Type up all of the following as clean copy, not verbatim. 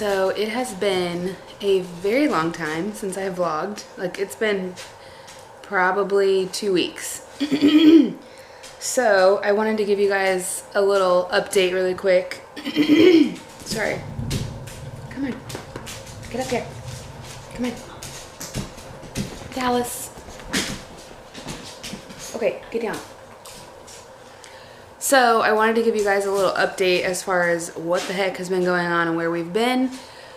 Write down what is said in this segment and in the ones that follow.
So it has been a very long time since I vlogged. Like, it's been probably 2 weeks. So I wanted to give you guys a little update really quick. Sorry. Come on. Get up here. Come on. Dallas. Okay, get down. So I wanted to give you guys a little update as far as what the heck has been going on and where we've been.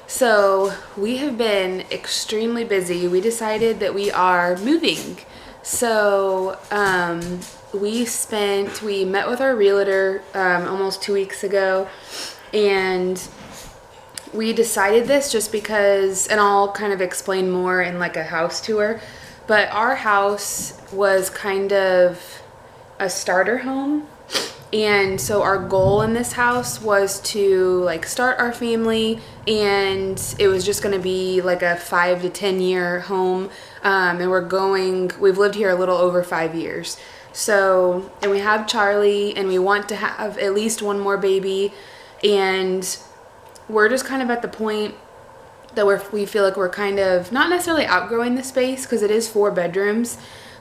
So we have been extremely busy. We decided that we are moving. So we met with our realtor almost 2 weeks ago, and we decided this just because, and I'll kind of explain more in like a house tour, but our house was kind of a starter home. And so our goal in this house was to like start our family, and it was just going to be like a 5 to 10 year home. And we've lived here a little over 5 years. So, and we have Charlie, and we want to have at least one more baby. And we're just kind of at the point that we feel like we're kind of not necessarily outgrowing the space, because it is 4 bedrooms.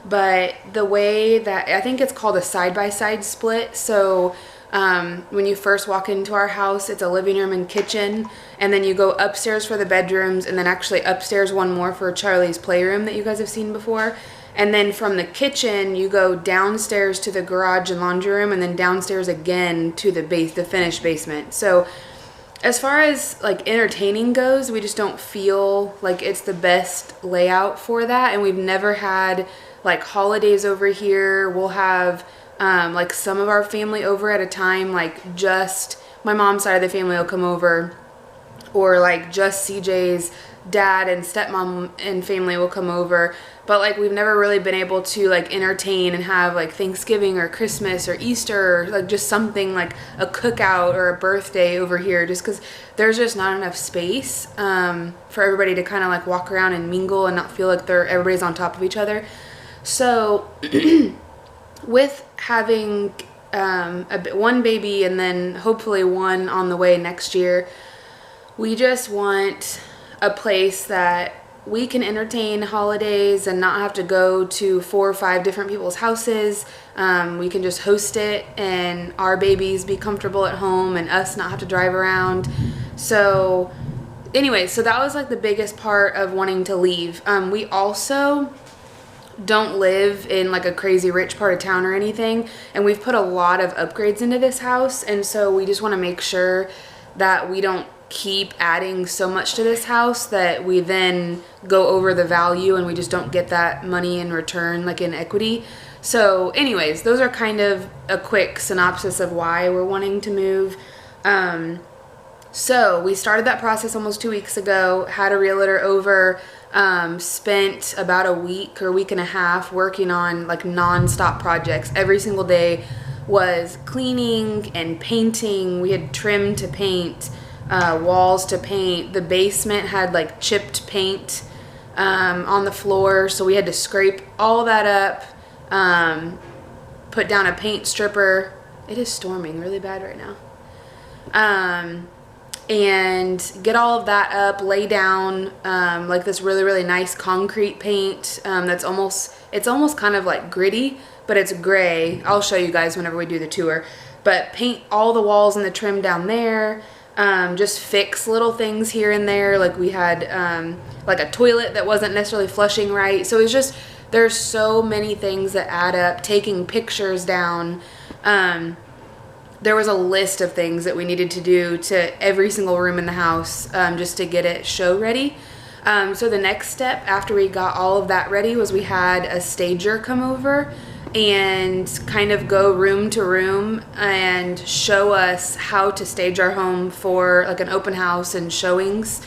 But the way that, I think it's called a side-by-side split. So when you first walk into our house, it's a living room and kitchen, and then you go upstairs for the bedrooms, and then actually upstairs one more for Charlie's playroom that you guys have seen before. And then from the kitchen, you go downstairs to the garage and laundry room, and then downstairs again to the finished basement. So as far as like entertaining goes, we just don't feel like it's the best layout for that. And we've never had like holidays over here. We'll have like some of our family over at a time, like just my mom's side of the family will come over, or like just CJ's dad and stepmom and family will come over. But like we've never really been able to like entertain and have like Thanksgiving or Christmas or Easter, or like just something like a cookout or a birthday over here, just because there's just not enough space for everybody to kind of like walk around and mingle and not feel like everybody's on top of each other. So with having one baby and then hopefully one on the way next year, we just want a place that we can entertain holidays and not have to go to 4 or 5 different people's houses. We can just host it, and our babies be comfortable at home and us not have to drive around. So anyway, so that was like the biggest part of wanting to leave. We also don't live in like a crazy rich part of town or anything, and we've put a lot of upgrades into this house, and so we just want to make sure that we don't keep adding so much to this house that we then go over the value and we just don't get that money in return, like in equity. So anyways, those are kind of a quick synopsis of why we're wanting to move. So we started that process almost 2 weeks ago, had a realtor over, spent about a week or week and a half working on like non-stop projects. Every single day was cleaning and painting. We had trim to paint, walls to paint. The basement had like chipped paint on the floor, so we had to scrape all that up, put down a paint stripper. It is storming really bad right now. And get all of that up, lay down like this really, really nice concrete paint it's almost kind of like gritty, but it's gray. I'll show you guys whenever we do the tour. But paint all the walls and the trim down there. Just fix little things here and there. Like we had like a toilet that wasn't necessarily flushing right. So it's just, there's so many things that add up. Taking pictures down. There was a list of things that we needed to do to every single room in the house just to get it show ready. So the next step after we got all of that ready was we had a stager come over and kind of go room to room and show us how to stage our home for like an open house and showings.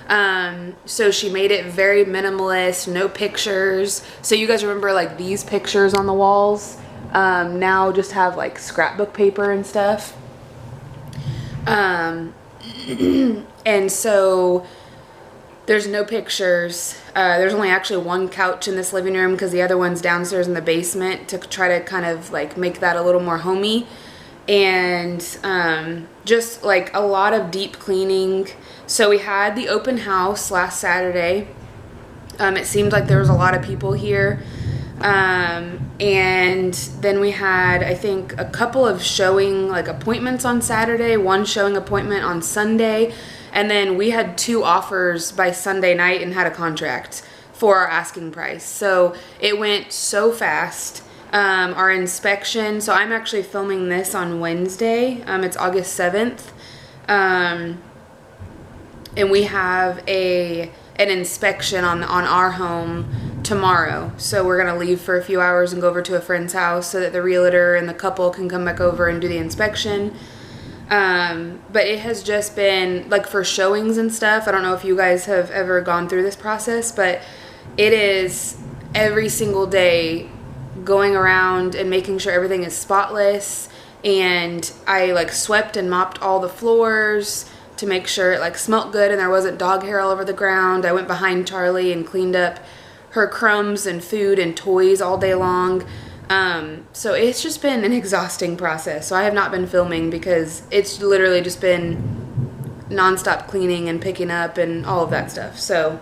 So she made it very minimalist, no pictures. So you guys remember like these pictures on the walls? Now just have like scrapbook paper and stuff. And so there's no pictures. There's only actually one couch in this living room because the other one's downstairs in the basement to try to kind of like make that a little more homey. and just like a lot of deep cleaning. So we had the open house last Saturday. It seemed like there was a lot of people here. And then we had, I think, a couple of showing like appointments on Saturday, one showing appointment on Sunday, and then we had 2 offers by Sunday night and had a contract for our asking price. So it went so fast. Our inspection, so I'm actually filming this on Wednesday. It's August 7th. And we have an inspection on our home tomorrow. So we're gonna leave for a few hours and go over to a friend's house so that the realtor and the couple can come back over and do the inspection. But it has just been like for showings and stuff. I don't know if you guys have ever gone through this process, but it is every single day going around and making sure everything is spotless. And I like swept and mopped all the floors to make sure it like smelt good and there wasn't dog hair all over the ground. I went behind Charlie and cleaned up her crumbs and food and toys all day long. So it's just been an exhausting process. So I have not been filming because it's literally just been nonstop cleaning and picking up and all of that stuff. So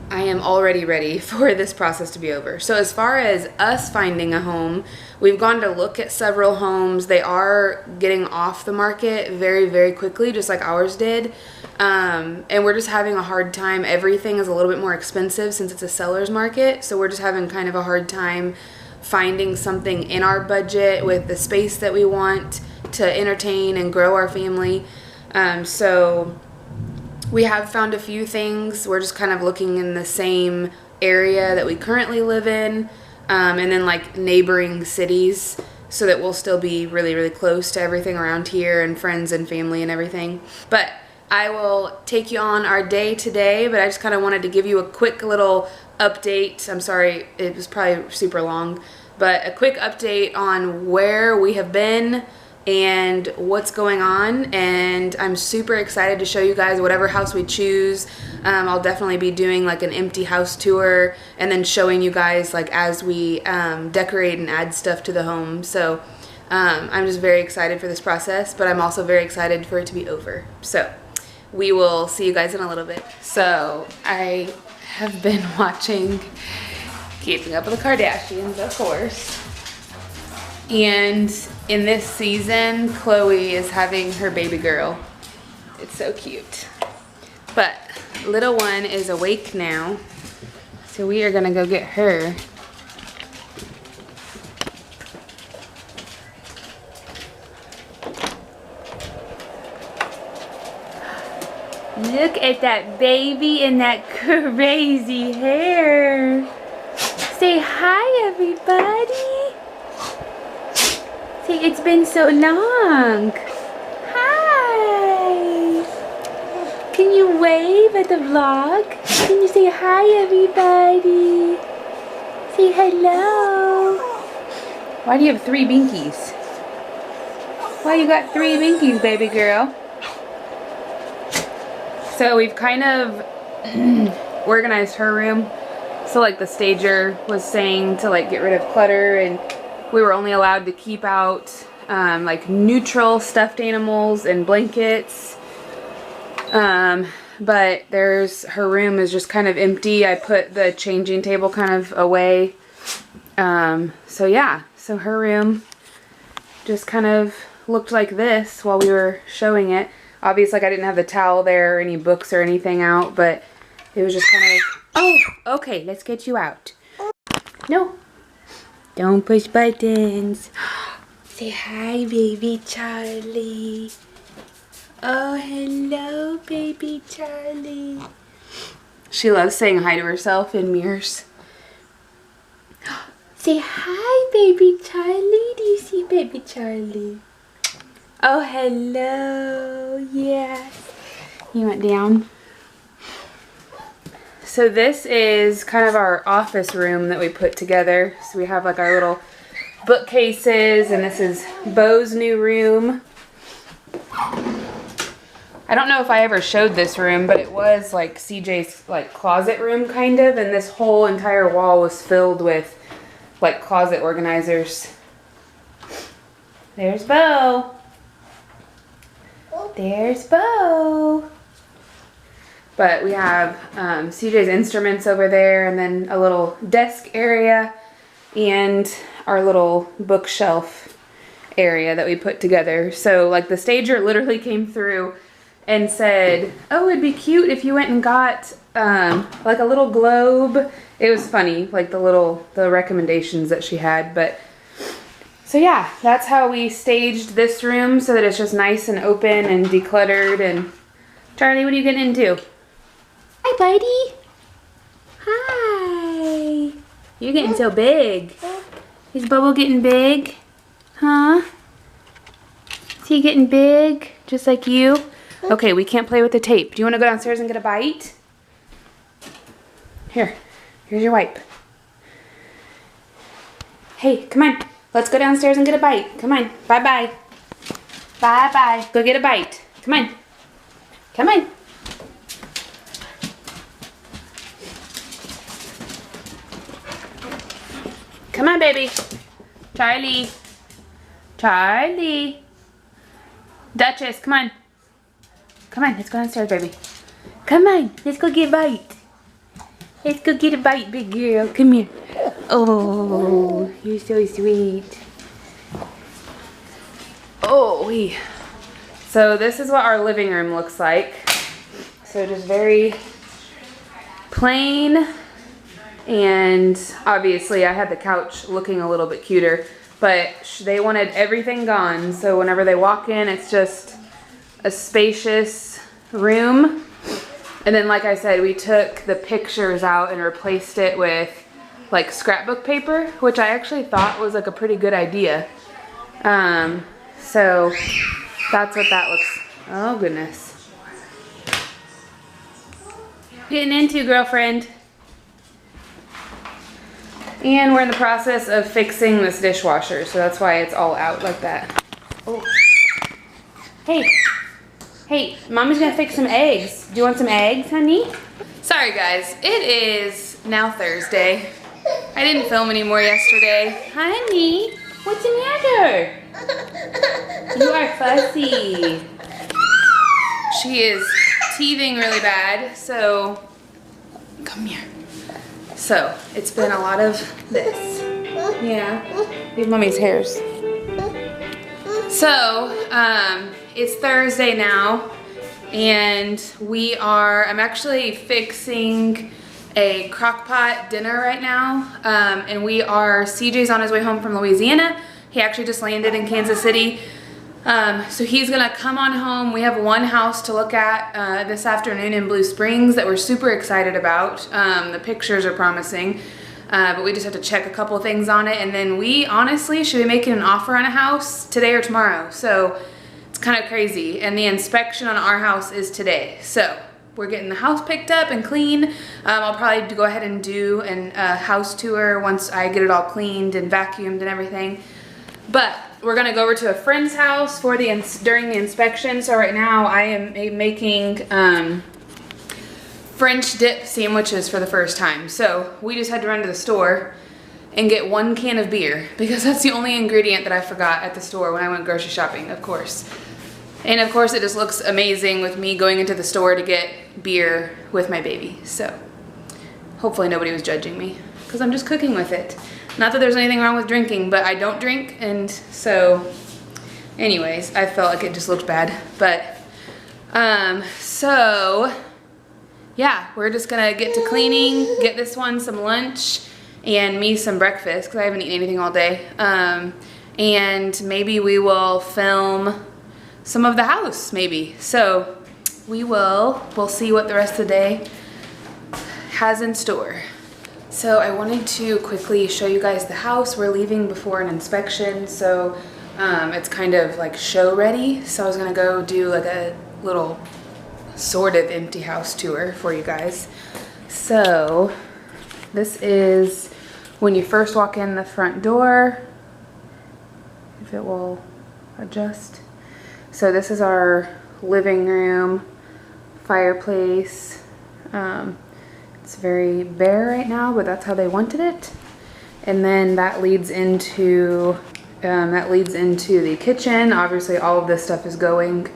I am already ready for this process to be over. So as far as us finding a home, we've gone to look at several homes. They are getting off the market very, very quickly, just like ours did. And we're just having a hard time. Everything is a little bit more expensive since it's a seller's market. So we're just having kind of a hard time finding something in our budget with the space that we want to entertain and grow our family. So we have found a few things. We're just kind of looking in the same area that we currently live in, and then like neighboring cities so that we'll still be really, really close to everything around here and friends and family and everything. But I will take you on our day today, but I just kind of wanted to give you a quick little update. I'm sorry, it was probably super long, but a quick update on where we have been and what's going on. And I'm super excited to show you guys whatever house we choose. I'll definitely be doing like an empty house tour and then showing you guys like as we decorate and add stuff to the home. So I'm just very excited for this process, but I'm also very excited for it to be over. So we will see you guys in a little bit. So I have been watching Keeping Up with the Kardashians, of course. And in this season, Chloe is having her baby girl. It's so cute. But little one is awake now, so we are gonna go get her. Look at that baby and that crazy hair. Say hi, everybody. Say, it's been so long. Hi. Can you wave at the vlog? Can you say hi, everybody? Say hello. Why do you have 3 binkies? Why you got 3 binkies, baby girl? So we've kind of organized her room. So like the stager was saying to like get rid of clutter, and we were only allowed to keep out like neutral stuffed animals and blankets. But her room is just kind of empty. I put the changing table kind of away. So yeah, so her room just kind of looked like this while we were showing it. Obviously, like I didn't have the towel there or any books or anything out, but it was just kind of, oh, okay, let's get you out. No, don't push buttons. Say hi, baby Charlie. Oh, hello, baby Charlie. She loves saying hi to herself in mirrors. Say hi, baby Charlie. Do you see baby Charlie? Oh, hello. Yes. You went down. So this is kind of our office room that we put together. So we have like our little bookcases, and this is Bo's new room. I don't know if I ever showed this room, but it was like CJ's like closet room kind of, and this whole entire wall was filled with like closet organizers. There's Bo. There's Bo. But we have CJ's instruments over there, and then a little desk area and our little bookshelf area that we put together. So like the stager literally came through and said, oh, it'd be cute if you went and got like a little globe. It was funny, like the recommendations that she had. But so yeah, that's how we staged this room, so that it's just nice and open and decluttered. And Charlie, what are you getting into? Hi, buddy. Hi. You're getting so big. Is Bubble getting big? Huh? Is he getting big? Just like you? Okay, we can't play with the tape. Do you want to go downstairs and get a bite? Here. Here's your wipe. Hey, come on. Let's go downstairs and get a bite. Come on. Bye-bye. Bye-bye. Go get a bite. Come on. Come on. Come on, baby. Charlie. Charlie. Duchess, come on. Come on, let's go downstairs, baby. Come on, let's go get a bite. Let's go get a bite, big girl. Come here. Oh, you're so sweet. Oh, so this is what our living room looks like. So just very plain. And obviously I had the couch looking a little bit cuter, but they wanted everything gone. So whenever they walk in, it's just a spacious room. And then, like I said, we took the pictures out and replaced it with like scrapbook paper, which I actually thought was like a pretty good idea. So that's what that looks. Oh goodness. Getting into, girlfriend. And we're in the process of fixing this dishwasher, so that's why it's all out like that. Oh. Hey. Hey, Mommy's gonna fix some eggs. Do you want some eggs, honey? Sorry guys, it is now Thursday. I didn't film anymore yesterday. Honey, what's the matter? You are fussy. She is teething really bad, so come here. So, it's been a lot of this. Yeah, leave Mommy's hairs. So, it's Thursday now, and I'm actually fixing a crock pot dinner right now, and CJ's on his way home from Louisiana. He actually just landed in Kansas City. So he's gonna come on home. We have one house to look at this afternoon in Blue Springs that we're super excited about. The pictures are promising, but we just have to check a couple of things on it, and then we honestly should be making an offer on a house today or tomorrow. So it's kind of crazy, and the inspection on our house is today. So we're getting the house picked up and clean. I'll probably go ahead and do a house tour once I get it all cleaned and vacuumed and everything. But we're gonna go over to a friend's house during the inspection. So right now I am making French dip sandwiches for the first time. So we just had to run to the store and get 1 can of beer, because that's the only ingredient that I forgot at the store when I went grocery shopping, of course. And of course it just looks amazing with me going into the store to get beer with my baby. So hopefully nobody was judging me, because I'm just cooking with it. Not that there's anything wrong with drinking, but I don't drink, and so anyways, I felt like it just looked bad. But so yeah, we're just gonna get to cleaning, get this one some lunch and me some breakfast, because I haven't eaten anything all day. And maybe we will film some of the house, maybe. So we'll see what the rest of the day has in store. So I wanted to quickly show you guys the house. We're leaving before an inspection, so it's kind of like show ready. So I was gonna go do like a little sort of empty house tour for you guys. So this is when you first walk in the front door, if it will adjust. So this is our living room, fireplace. It's very bare right now, but that's how they wanted it. And then that leads into That leads into the kitchen. Obviously all of this stuff is going,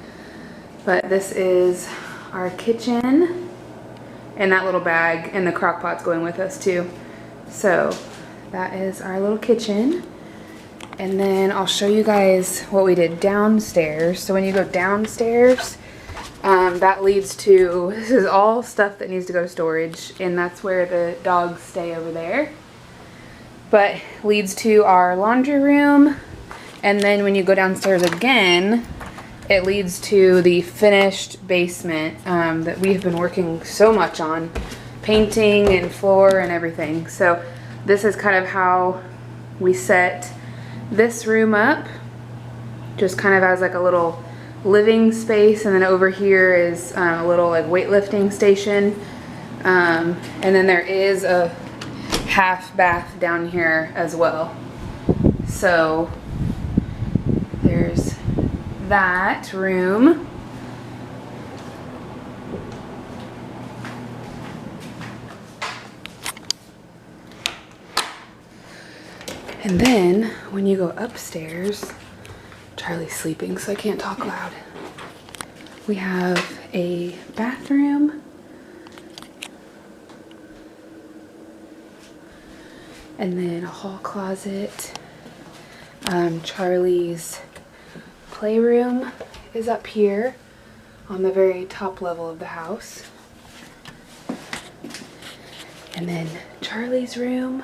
but this is our kitchen, and that little bag and the crock pot's going with us too. So that is our little kitchen. And then I'll show you guys what we did downstairs. So when you go downstairs, that leads to, this is all stuff that needs to go to storage, and that's where the dogs stay over there. But leads to our laundry room, and then when you go downstairs again, it leads to the finished basement that we have been working so much on, painting and floor and everything. So this is kind of how we set this room up, just kind of as like a little living space, and then over here is a little like weightlifting station, and then there is a half bath down here as well. So there's that room. And then when you go upstairs, Charlie's sleeping so I can't talk loud. We have a bathroom. And then a hall closet. Charlie's playroom is up here on the very top level of the house. And then Charlie's room.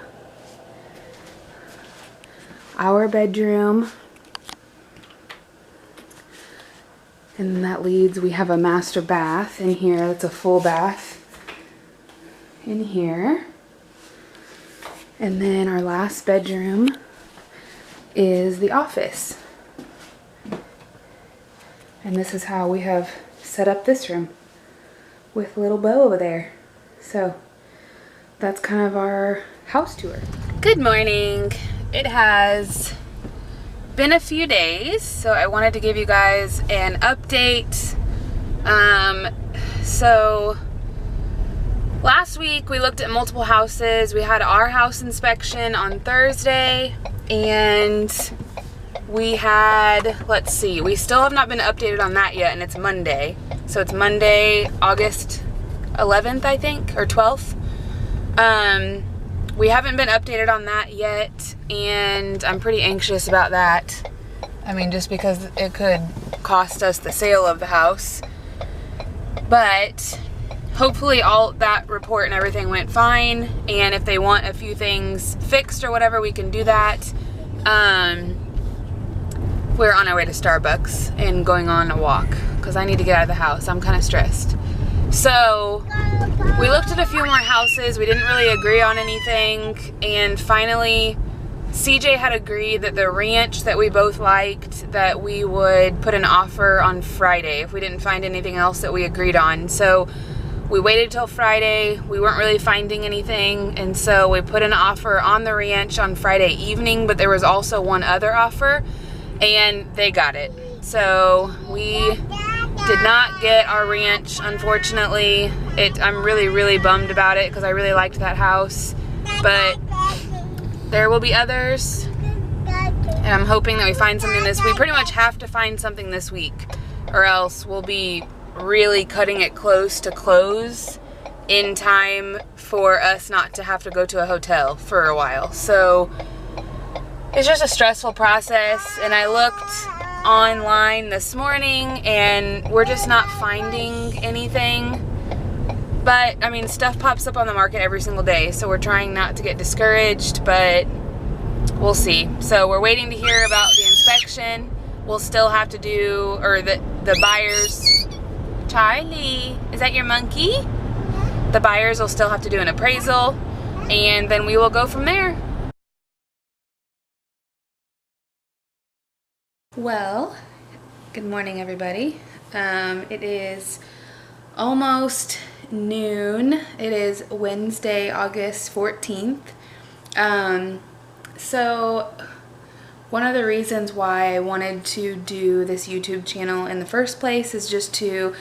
Our bedroom. And then that leads, we have a master bath in here. That's a full bath in here. And then our last bedroom is the office. And this is how we have set up this room with little Bo over there. So that's kind of our house tour. Good morning. It has been a few days, so I wanted to give you guys an update. So last week we looked at multiple houses. We had our house inspection on Thursday, and we had, let's see, we still have not been updated on that yet, and it's Monday. So it's Monday, August 11th, I think, or 12th. We haven't been updated on that yet, and I'm pretty anxious about that. I mean, just because it could cost us the sale of the house. But hopefully all that report and everything went fine, and if they want a few things fixed or whatever, we can do that. We're on our way to Starbucks and going on a walk because I need to get out of the house. I'm kind of stressed. So we looked at a few more houses. We didn't really agree on anything, and finally CJ had agreed that the ranch that we both liked, that we would put an offer on Friday if we didn't find anything else that we agreed on. So we waited till Friday. We weren't really finding anything, and so we put an offer on the ranch on Friday evening, but there was also one other offer, and they got it. So we did not get our ranch, unfortunately. I'm really bummed about it because I really liked that house, but there will be others, and I'm hoping that we find something we pretty much have to find something this week, or else we'll be really cutting it close to close in time for us not to have to go to a hotel for a while. So it's just a stressful process, and I looked online this morning and we're just not finding anything. But I mean, stuff pops up on the market every single day, so we're trying not to get discouraged, but we'll see. So we're waiting to hear about the inspection. We'll still have to do, or the buyers, Charlie, is that your monkey? The buyers will still have to do an appraisal, and then we will go from there. Well, good morning everybody. It is almost noon. It is Wednesday, August 14th. So one of the reasons why I wanted to do this YouTube channel in the first place is just to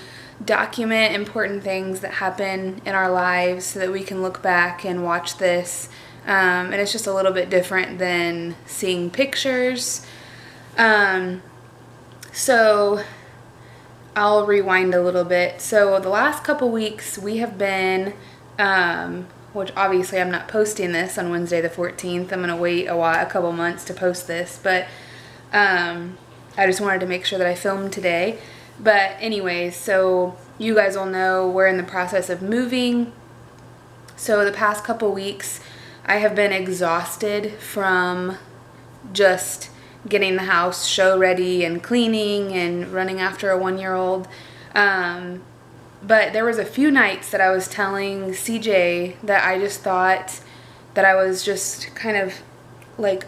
document important things that happen in our lives so that we can look back and watch this And it's just a little bit different than seeing pictures. So I'll rewind a little bit. So the last couple weeks we have been, which obviously I'm not posting this on Wednesday the 14th. I'm going to wait a couple months to post this, but I just wanted to make sure that I filmed today. But anyways, so you guys will know we're in the process of moving. So the past couple weeks I have been exhausted from just getting the house show ready and cleaning and running after a 1-year-old. But there was a few nights that I was telling CJ that I just thought that I was just kind of like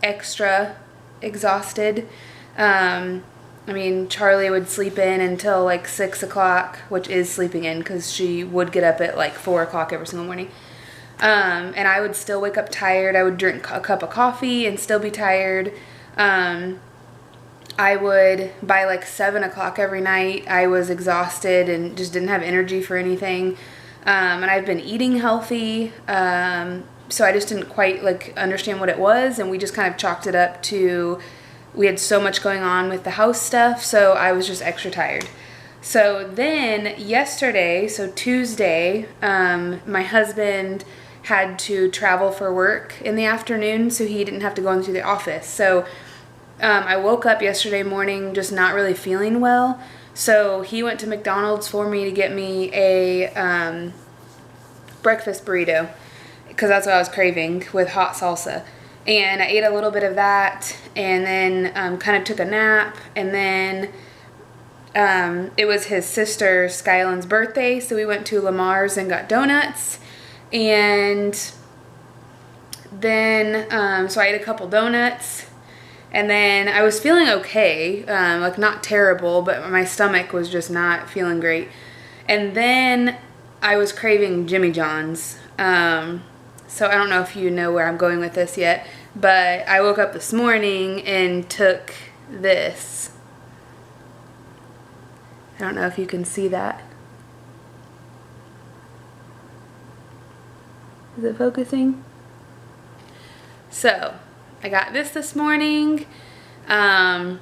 extra exhausted. I mean, Charlie would sleep in until like 6 o'clock, which is sleeping in because she would get up at like 4 o'clock every single morning. And I would still wake up tired. I would drink a cup of coffee and still be tired. I would, by like 7 o'clock every night, I was exhausted and just didn't have energy for anything. And I've been eating healthy, so I just didn't quite like understand what it was, and we just kind of chalked it up to we had so much going on with the house stuff, so I was just extra tired. So then yesterday, so Tuesday, my husband had to travel for work in the afternoon, so he didn't have to go into the office. So I woke up yesterday morning just not really feeling well, so he went to McDonald's for me to get me a breakfast burrito because that's what I was craving with hot salsa. And I ate a little bit of that and then kind of took a nap, and then it was his sister Skyland's birthday, so we went to Lamar's and got donuts. And then so I ate a couple donuts. And then I was feeling okay, like not terrible, but my stomach was just not feeling great. And then I was craving Jimmy John's. So I don't know if you know where I'm going with this yet, but I woke up this morning and took this. I don't know if you can see that. Is it focusing? So I got this morning. I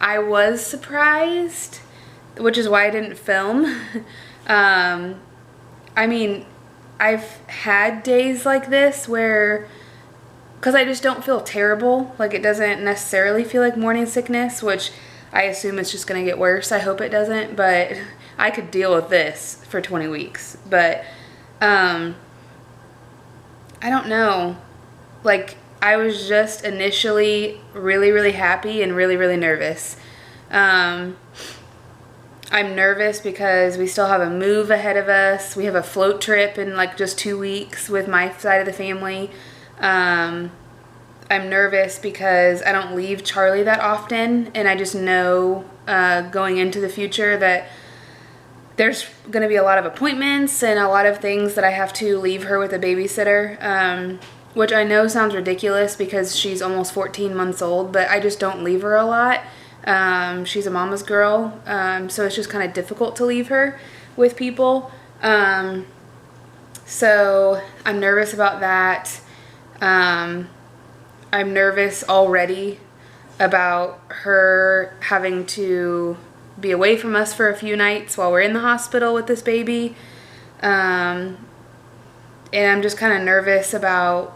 was surprised, which is why I didn't film. I mean, I've had days like this where, because I just don't feel terrible, like it doesn't necessarily feel like morning sickness, which I assume it's just going to get worse. I hope it doesn't, but I could deal with this for 20 weeks. But I don't know. Like, I was just initially really, really happy and really, really nervous. I'm nervous because we still have a move ahead of us. We have a float trip in like just 2 weeks with my side of the family. I'm nervous because I don't leave Charlie that often, and I just know going into the future that there's going to be a lot of appointments and a lot of things that I have to leave her with a babysitter, which I know sounds ridiculous because she's almost 14 months old, but I just don't leave her a lot. She's a mama's girl, so it's just kind of difficult to leave her with people. So I'm nervous about that. I'm nervous already about her having to be away from us for a few nights while we're in the hospital with this baby. And I'm just kind of nervous about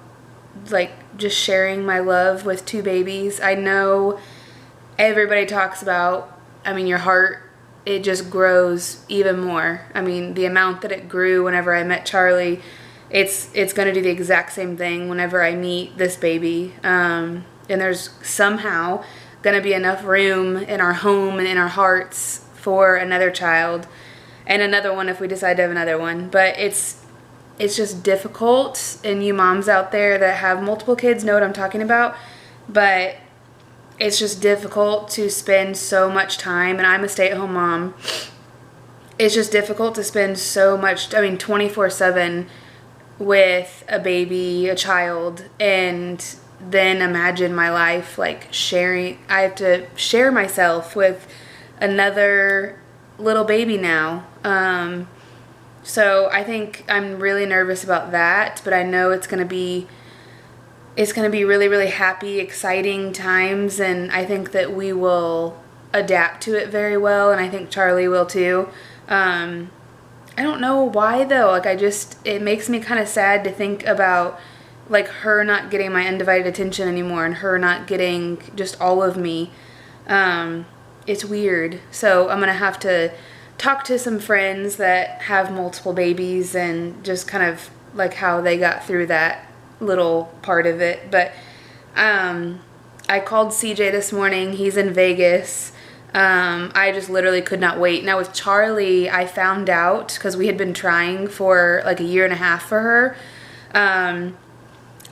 like just sharing my love with 2 babies. I know everybody talks about, I mean, your heart, it just grows even more. I mean, the amount that it grew whenever I met Charlie, it's going to do the exact same thing whenever I meet this baby. And there's somehow going to be enough room in our home and in our hearts for another child, and another one if we decide to have another one. But it's just difficult, and you moms out there that have multiple kids know what I'm talking about. But it's just difficult to spend so much time, and I'm a stay-at-home mom. It's just difficult to spend so much, I mean, 24/7 with a baby, a child, and then imagine my life like sharing. I have to share myself with another little baby now. So I think I'm really nervous about that, but I know it's going to be really, really happy, exciting times, and I think that we will adapt to it very well, and I think Charlie will too. I don't know why though, like it makes me kind of sad to think about like her not getting my undivided attention anymore and her not getting just all of me. It's weird. So I'm gonna have to talk to some friends that have multiple babies and just kind of like how they got through that little part of it. But I called CJ this morning. He's in Vegas. I just literally could not wait. Now with Charlie, I found out because we had been trying for like a year and a half for her.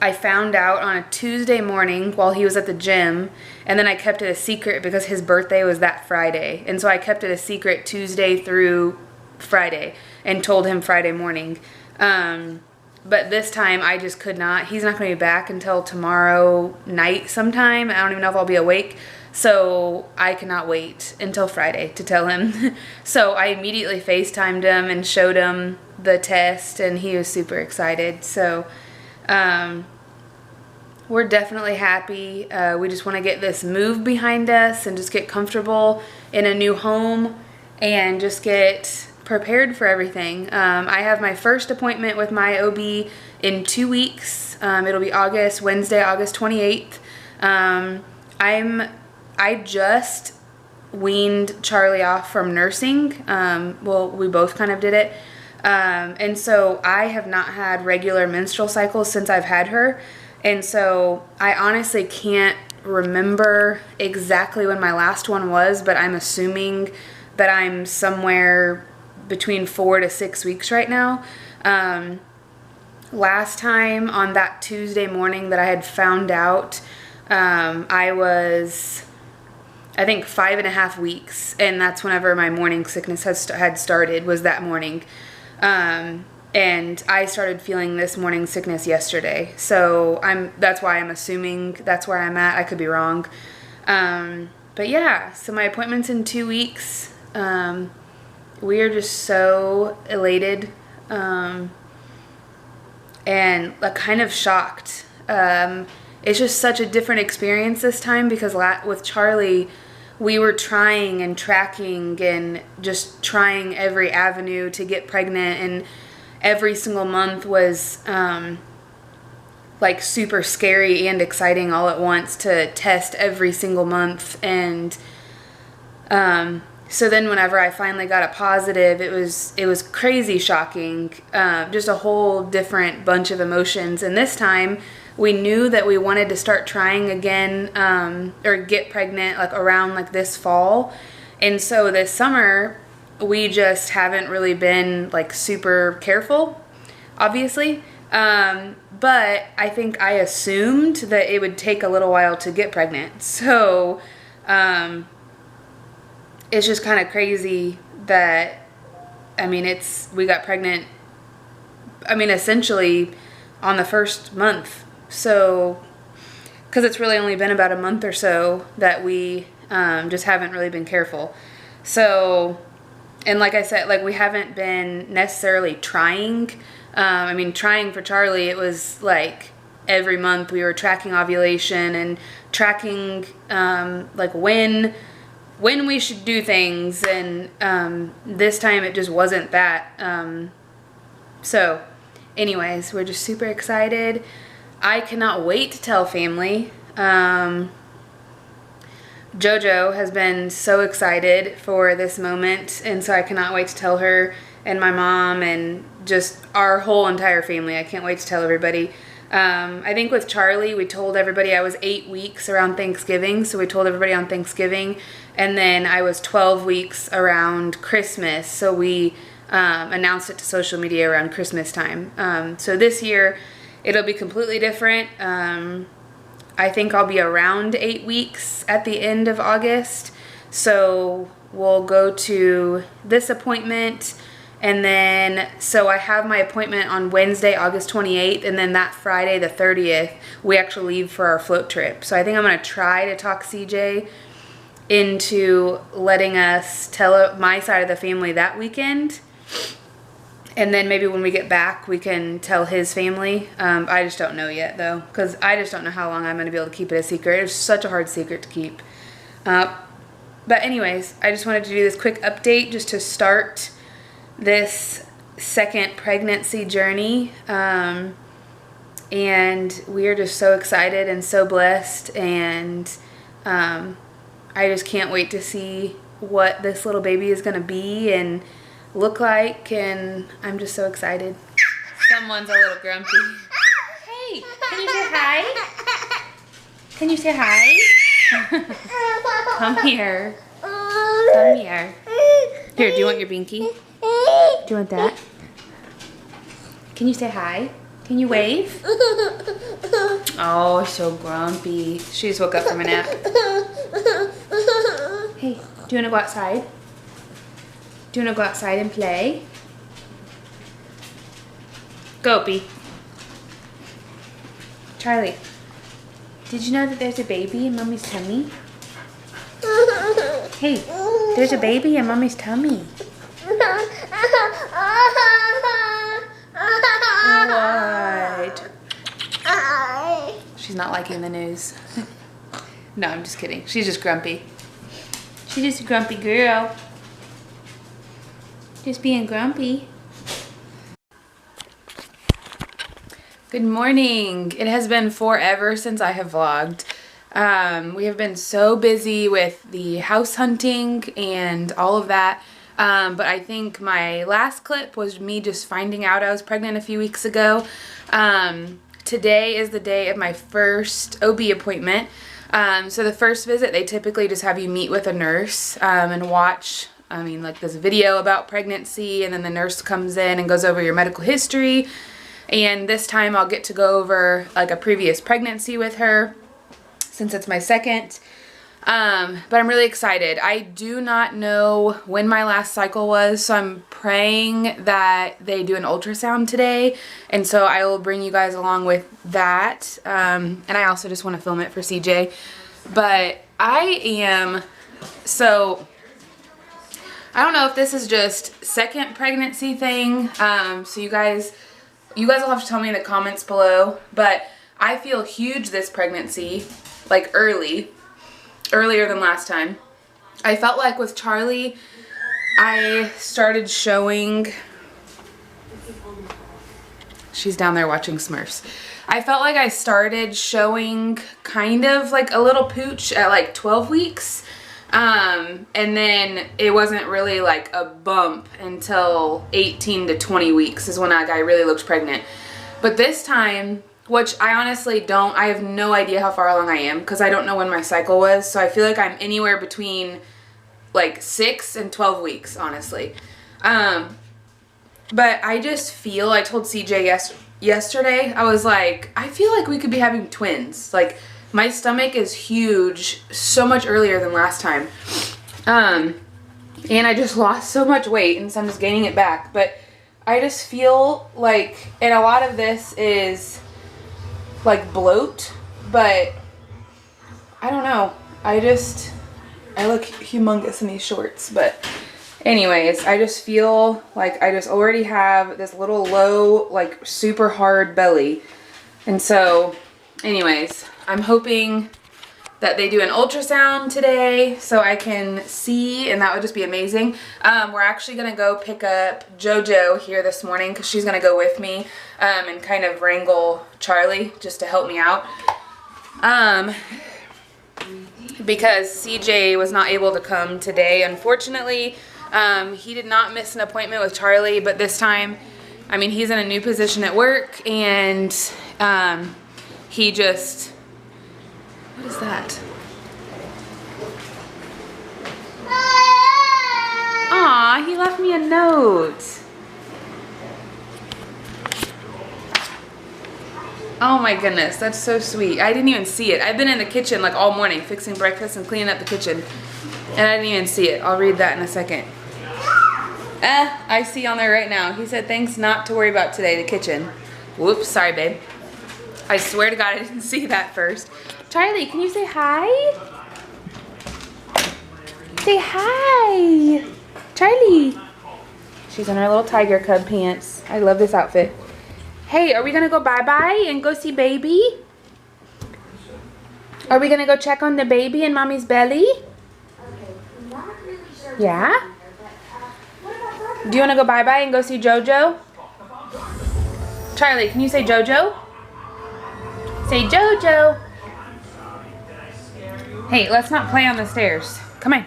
I found out on a Tuesday morning while he was at the gym, and then I kept it a secret because his birthday was that Friday. And so I kept it a secret Tuesday through Friday and told him Friday morning. But this time I just could not. He's not going to be back until tomorrow night sometime. I don't even know if I'll be awake. So I cannot wait until Friday to tell him. So I immediately FaceTimed him and showed him the test, and he was super excited. So we're definitely happy. We just want to get this move behind us and just get comfortable in a new home and just get prepared for everything. I have my first appointment with my OB in 2 weeks. It'll be Wednesday, August 28th. I just weaned Charlie off from nursing. Well, we both kind of did it. And so I have not had regular menstrual cycles since I've had her. And so I honestly can't remember exactly when my last one was, but I'm assuming that I'm somewhere between 4 to 6 weeks right now. Last time on that Tuesday morning that I had found out, I was, I think, 5.5 weeks, and that's whenever my morning sickness had started, was that morning. And I started feeling this morning sickness yesterday. So that's why I'm assuming that's where I'm at. I could be wrong. But yeah, so my appointment's in 2 weeks. We are just so elated, and like kind of shocked. It's just such a different experience this time because with Charlie, we were trying and tracking and just trying every avenue to get pregnant, and every single month was like super scary and exciting all at once to test every single month. And so then whenever I finally got a positive, it was crazy shocking, just a whole different bunch of emotions. And this time we knew that we wanted to start trying again, or get pregnant like around like this fall. And so this summer we just haven't really been like super careful, obviously. But I think I assumed that it would take a little while to get pregnant. So it's just kind of crazy that, I mean, we got pregnant, I mean, essentially on the first month. So, because it's really only been about a month or so that we just haven't really been careful. So, and like I said, like we haven't been necessarily trying. I mean, trying for Charlie, it was like every month we were tracking ovulation and tracking like when we should do things, and this time it just wasn't that. So anyways, we're just super excited. I cannot wait to tell family. JoJo has been so excited for this moment, and so I cannot wait to tell her and my mom and just our whole entire family. I can't wait to tell everybody. I think with Charlie, we told everybody I was 8 weeks around Thanksgiving, so we told everybody on Thanksgiving, and then I was 12 weeks around Christmas, so we announced it to social media around Christmas time. So this year, it'll be completely different. I think I'll be around 8 weeks at the end of August, so we'll go to this appointment. And then, so I have my appointment on Wednesday, August 28th, and then that Friday, the 30th, we actually leave for our float trip. So I think I'm going to try to talk CJ into letting us tell my side of the family that weekend. And then maybe when we get back, we can tell his family. I just don't know yet, though, because I just don't know how long I'm going to be able to keep it a secret. It's such a hard secret to keep. But anyways, I just wanted to do this quick update just to start this second pregnancy journey. And we are just so excited and so blessed. And I just can't wait to see what this little baby is going to be and look like, and I'm just so excited. Someone's a little grumpy. Hey, can you say hi? Can you say hi? Come here. Come here. Here, do you want your binky? Do you want that? Can you say hi? Can you wave? Oh, so grumpy. She just woke up from a nap. Hey, do you want to go outside? Do you want to go outside and play? Go, Opie. Charlie, did you know that there's a baby in Mommy's tummy? Hey, there's a baby in Mommy's tummy. What? She's not liking the news. No, I'm just kidding. She's just grumpy. She's just a grumpy girl. Just being grumpy. Good morning. It has been forever since I have vlogged. We have been so busy with the house hunting and all of that. But I think my last clip was me just finding out I was pregnant a few weeks ago. Today is the day of my first OB appointment. So the first visit, they typically just have you meet with a nurse and watch, like this video about pregnancy, and then the nurse comes in and goes over your medical history. And this time I'll get to go over like a previous pregnancy with her since it's my second. But I'm really excited. I do not know when my last cycle was, so I'm praying that they do an ultrasound today, and so I will bring you guys along with that. And I also just want to film it for CJ. But I don't know if this is just second pregnancy thing. So you guys will have to tell me in the comments below. But I feel huge this pregnancy, like earlier than last time. I felt like with Charlie, I started showing, she's down there watching Smurfs. I felt like I started showing kind of like a little pooch at like 12 weeks. And then it wasn't really like a bump until 18 to 20 weeks is when I really looked pregnant. But this time, which I honestly I have no idea how far along I am because I don't know when my cycle was. So I feel like I'm anywhere between like 6 and 12 weeks, honestly. But I just feel, I told CJ yesterday, I was like, I feel like we could be having twins. Like, my stomach is huge, so much earlier than last time. And I just lost so much weight, and so I'm just gaining it back. But I just feel like, and a lot of this is like bloat, but I don't know. I look humongous in these shorts, but anyways, I just feel like I just already have this little low, like super hard belly. And so anyways, I'm hoping that they do an ultrasound today so I can see, and that would just be amazing. We're actually gonna go pick up JoJo here this morning because she's gonna go with me and kind of wrangle Charlie just to help me out. Because CJ was not able to come today, unfortunately. He did not miss an appointment with Charlie, but this time, he's in a new position at work, and he just, what is that? Aw, he left me a note. Oh my goodness, that's so sweet. I didn't even see it. I've been in the kitchen like all morning fixing breakfast and cleaning up the kitchen, and I didn't even see it. I'll read that in a second. I see on there right now. He said, thanks not to worry about today, the kitchen. Whoops, sorry babe. I swear to God I didn't see that first. Charlie, can you say hi? Say hi. Charlie. She's in her little tiger cub pants. I love this outfit. Hey, are we gonna go bye-bye and go see baby? Are we gonna go check on the baby in mommy's belly? Yeah? Do you wanna go bye-bye and go see Jojo? Charlie, can you say Jojo? Say Jojo. Hey, let's not play on the stairs. Come on.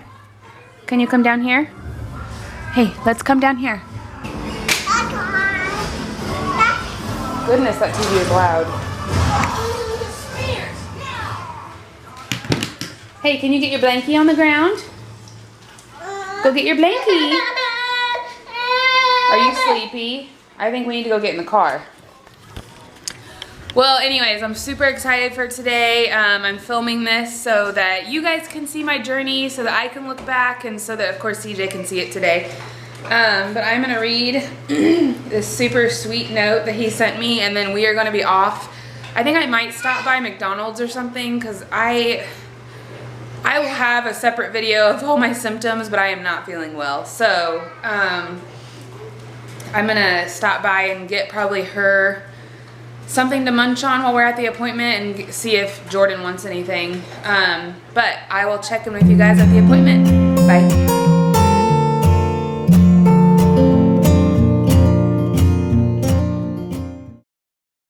Can you come down here? Hey, let's come down here. Goodness, that TV is loud. Hey, can you get your blankie on the ground? Go get your blankie. Are you sleepy? I think we need to go get in the car. Well, anyways, I'm super excited for today. I'm filming this so that you guys can see my journey, so that I can look back, and so that, of course, CJ can see it today. But I'm gonna read this super sweet note that he sent me, and then we are gonna be off. I think I might stop by McDonald's or something, because I will have a separate video of all my symptoms, but I am not feeling well. So, I'm gonna stop by and get probably her something to munch on while we're at the appointment and see if Jordan wants anything. But I will check in with you guys at the appointment. Bye.